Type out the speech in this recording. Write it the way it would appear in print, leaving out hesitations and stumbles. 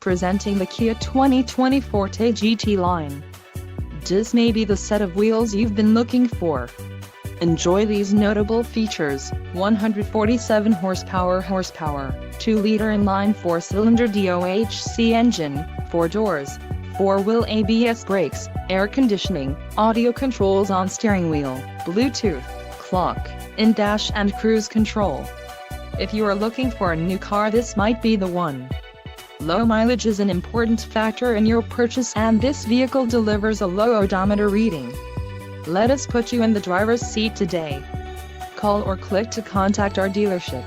Presenting the Kia 2020 Forte GT-Line. This may be the set of wheels you've been looking for. Enjoy these notable features: 147 horsepower, 2-liter inline 4-cylinder DOHC engine, 4 doors, 4-wheel ABS brakes, air conditioning, audio controls on steering wheel, Bluetooth, clock, in-dash and cruise control. If you are looking for a new car, this might be the one. Low mileage is an important factor in your purchase, and this vehicle delivers a low odometer reading. Let us put you in the driver's seat today. Call or click to contact our dealership.